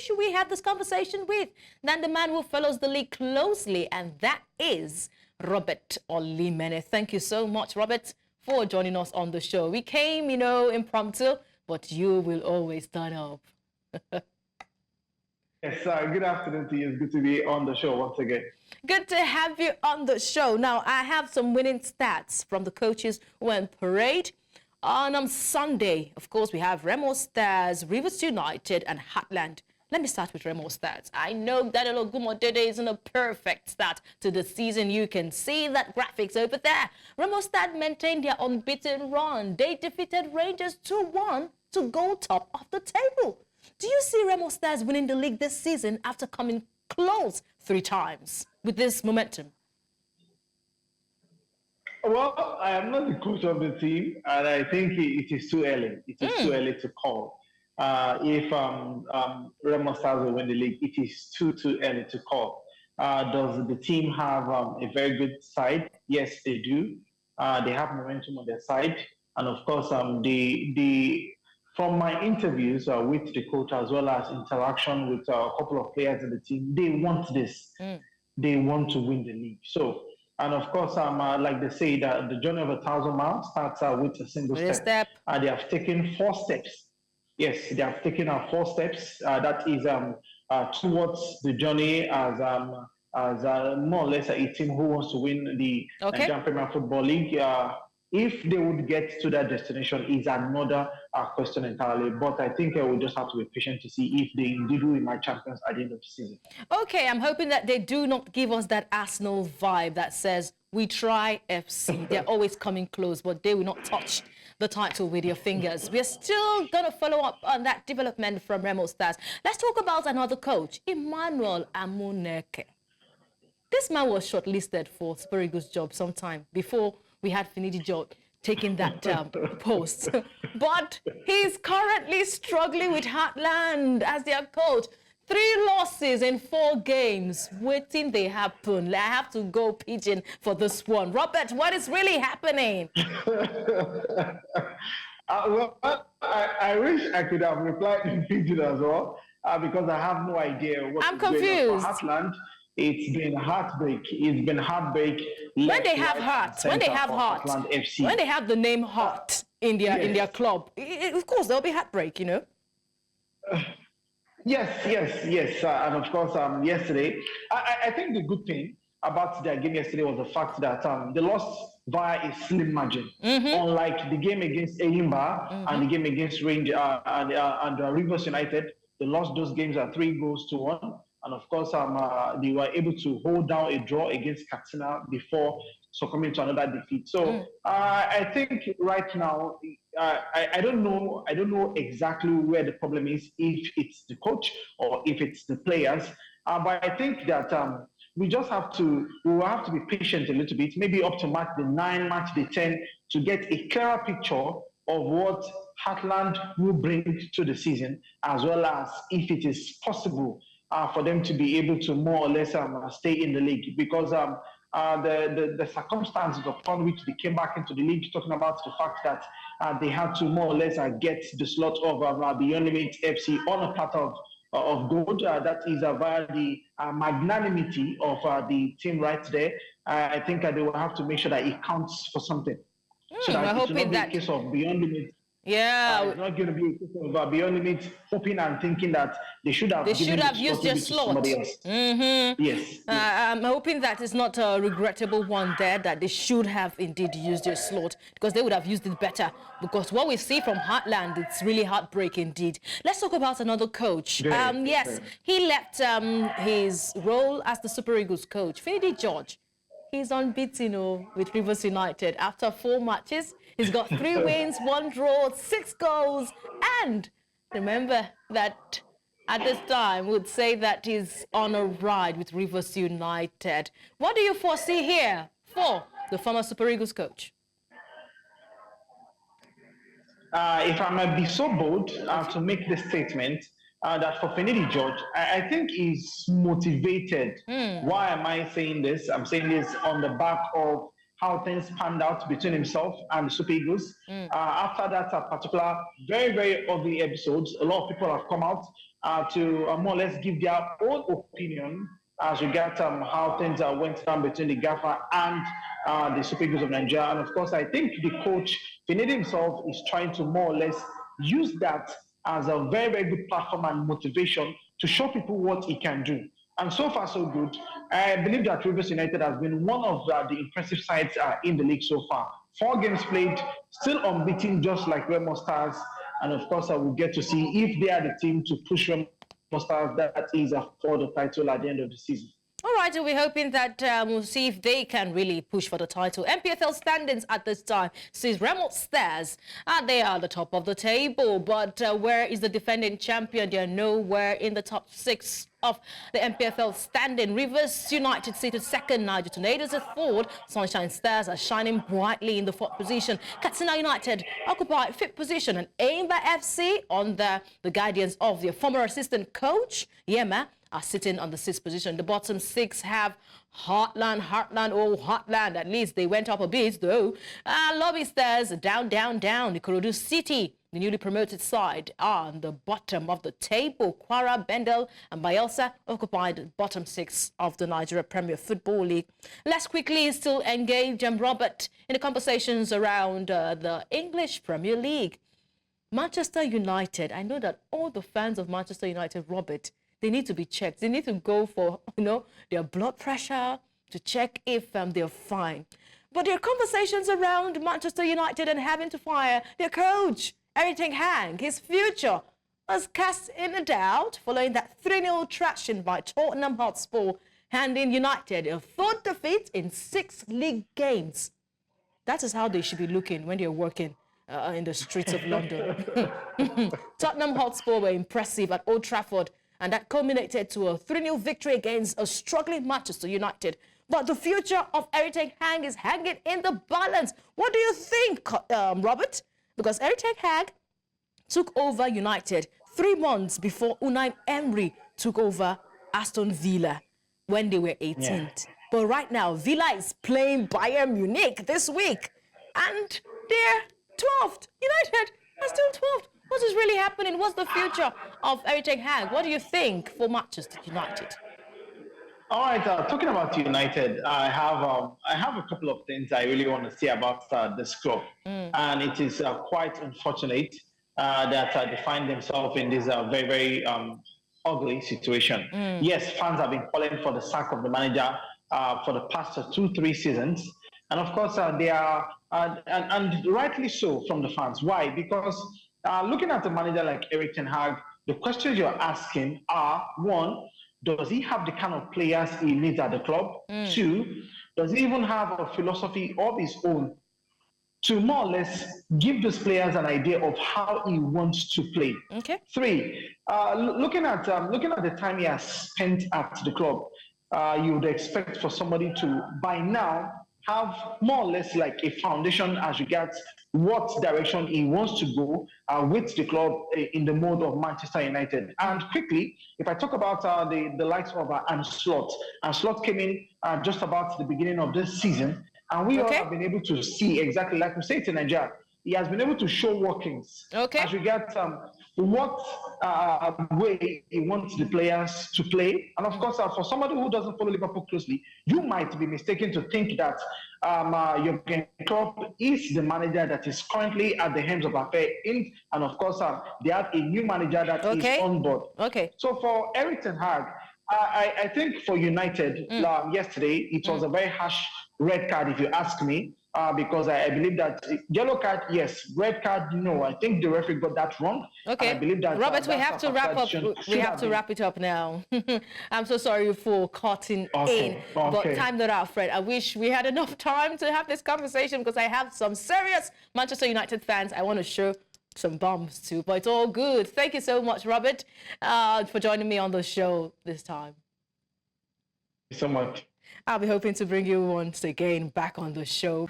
should we have this conversation with than the man who follows the league closely, and that is Robert Olimene. Thank you so much, Robert, for joining us on the show. We came, impromptu, but you will always turn up. Yes, good afternoon to you. It's good to be on the show once again. Good to have you on the show. Now, I have some winning stats from the coaches who were on parade. On Sunday, of course, we have Remo Stars, Rivers United, and Heartland. Let me start with Remo Stars. I know that Ologumodede isn't a perfect start to the season. You can see that graphics over there. Remo Stars maintained their unbeaten run. They defeated Rangers 2-1 to go top of the table. Do you see Remo Stars winning the league this season after coming close 3 times with this momentum? Well, I am not the coach of the team, and I think it is too early. It is too early to call. If Remo Stars will win the league, it is too early to call. Does the team have a very good side? Yes, they do. They have momentum on their side, and of course, from my interviews with the coach as well as interaction with a couple of players in the team, they want this. They want to win the league. So, and of course, like they say, that the journey of 1,000 miles starts with a single step. They have taken 4 steps. Yes, they have taken 4 steps. That is towards the journey as more or less a team who wants to win the Nigerian Premier Football League. If they would get to that destination is another question entirely. But I think we'll just have to be patient to see if they indeed will emerge champions at the end of the season. Okay, I'm hoping that they do not give us that Arsenal vibe that says, we try FC. They're always coming close, but they will not touch the title with your fingers. We're still going to follow up on that development from Remo Stars. Let's talk about another coach, Emmanuel Amunike. This man was shortlisted for Super Eagles job sometime before we had Finidi George taking that post. But he's currently struggling with Heartland as their coach. 3 losses in 4 games. Waiting they happen. I have to go pigeon for this one. Robert, what is really happening? Well, I wish I could have replied in pigeon as well, because I have no idea what I'm confused. Heartland. It's been heartbreak. It's been heartbreak. When they have heart, when they have heart, when they have the name Heart in their club, of course there'll be heartbreak, Yes. And of course, yesterday, I think the good thing about their game yesterday was the fact that they lost via a slim margin. Unlike the game against Enyimba and the game against Rangers and Rivers United, they lost those games at 3-1. And of course, they were able to hold down a draw against Katsina before succumbing to another defeat. So I think right now, I don't know exactly where the problem is, if it's the coach or if it's the players. But I think that we will have to be patient a little bit, maybe up to match the 9, match the 10, to get a clearer picture of what Heartland will bring to the season, as well as if it is possible for them to be able to more or less stay in the league, because the circumstances upon which they came back into the league, talking about the fact that they had to more or less get the slot of the Unbeaten FC on a platter of gold. That is via the magnanimity of the team right there. I think they will have to make sure that it counts for something. So that it will not be a case of beyond limit. Yeah, it's not going to be a case of beyond limit, hoping and thinking that they should have used their slot. Yes. I'm hoping that it's not a regrettable one there, that they should have indeed used their slot, because they would have used it better. Because what we see from Heartland, it's really heartbreaking indeed. Let's talk about another coach. Yes, he left his role as the Super Eagles coach, Finidi George. He's unbeaten with Rivers United. After 4 matches, he's got 3 wins, 1 draw, 6 goals. And remember that at this time, would say that he's on a ride with Rivers United. What do you foresee here for the former Super Eagles coach? If I might be so bold to make this statement, that for Finidi George, I think he's motivated. Why am I saying this? I'm saying this on the back of how things panned out between himself and the Super Eagles. After that particular very, very ugly episodes, a lot of people have come out to more or less give their own opinion as regards how things went down between the Gaffer and the Super Eagles of Nigeria. And of course, I think the coach, Finidi himself, is trying to more or less use that as a very, very good platform and motivation to show people what he can do. And so far, so good. I believe that Rivers United has been one of the impressive sides in the league so far. 4 games played, still unbeaten, just like Remo Stars. And of course, I will get to see if they are the team to push Remo Stars that is for the title at the end of the season. All right, and we're hoping that we'll see if they can really push for the title. NPFL standings at this time sees Remo Stars. They are the top of the table, but where is the defending champion? They are nowhere in the top 6 of the NPFL standing. Rivers United seated 2nd, Niger Tornadoes at 4th. Sunshine Stars are shining brightly in the 4th position. Katsina United occupied 5th position, and Enyimba FC, on the guidance of their former assistant coach, Yema, are sitting on the 6th position. The bottom 6 have Heartland, at least they went up a bit though. Lobi Stars down. Ikorodu City, the newly promoted side, are on the bottom of the table. Kwara, Bendel and Bayelsa occupied the bottom 6 of the Nigeria Premier Football League. Let's quickly still engage Robert in the conversations around the English Premier League. Manchester United, I know that all the fans of Manchester United, Robert, they need to be checked. They need to go for, their blood pressure to check if they're fine. But there are conversations around Manchester United and having to fire their coach, Erik ten Hag. His future was cast in doubt following that 3-0 thrashing by Tottenham Hotspur, handing United a 4th defeat in 6 league games. That is how they should be looking when they're working in the streets of London. Tottenham Hotspur were impressive at Old Trafford, and that culminated to a 3-0 victory against a struggling Manchester United. But the future of Erik ten Hag is hanging in the balance. What do you think, Robert? Because Erik ten Hag took over United 3 months before Unai Emery took over Aston Villa when they were 18th. Yeah. But right now, Villa is playing Bayern Munich this week, and they're 12th. United are still 12th. What is really happening? What's the future of Erik ten Hag? What do you think for Manchester United? All right, talking about United, I have a couple of things I really want to say about this club. And it is quite unfortunate that they find themselves in this very, very ugly situation. Yes, fans have been calling for the sack of the manager for the past 2-3 seasons. And of course, they are, and rightly so from the fans. Why? Because looking at a manager like Erik ten Hag, the questions you're asking are, 1, does he have the kind of players he needs at the club? 2, does he even have a philosophy of his own to more or less give those players an idea of how he wants to play? Okay. 3, looking at the time he has spent at the club, you would expect for somebody to, by now, have more or less like a foundation as regards what direction he wants to go with the club in the mode of Manchester United. And quickly, if I talk about the likes of Anslot came in just about the beginning of this season, and we all have been able to see exactly, like we say it in Nigeria, he has been able to show workings as regards what way he wants the players to play. And of course, for somebody who doesn't follow Liverpool closely, you might be mistaken to think that Jurgen Klopp is the manager that is currently at the helms of affairs. And of course, they have a new manager that is on board. So for Erik ten Hag, I think for United yesterday, it was a very harsh red card, if you ask me. Because I believe that yellow card, yes. Red card, no. I think the referee got that wrong. Okay. I believe that, Robert, we have to wrap up. We have to wrap it up now. I'm so sorry for cutting in, but time not our friend. I wish we had enough time to have this conversation because I have some serious Manchester United fans I want to show some bombs to, but it's all good. Thank you so much, Robert, for joining me on the show this time. Thank you so much. I'll be hoping to bring you once again back on the show.